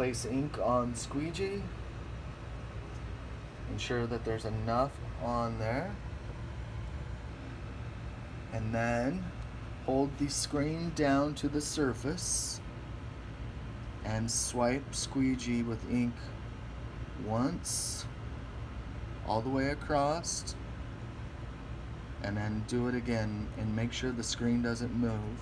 Place ink on squeegee. Ensure that there's enough on there. And then hold the screen down to the surface and swipe squeegee with ink once all the way across, and then do it again and make sure the screen doesn't move,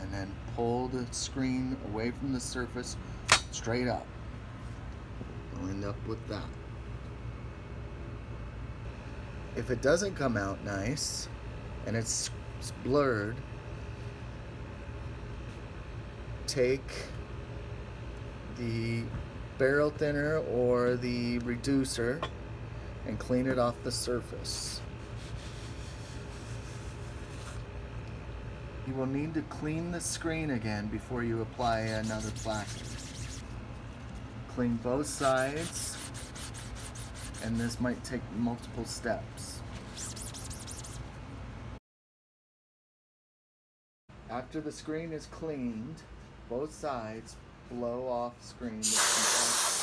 and then pull the screen away from the surface straight up. You'll end up with that. If it doesn't come out nice and it's blurred, take the barrel thinner or the reducer and clean it off the surface. You will need to clean the screen again before you apply another placard. Clean both sides, and this might take multiple steps. After the screen is cleaned, both sides, blow off screen with some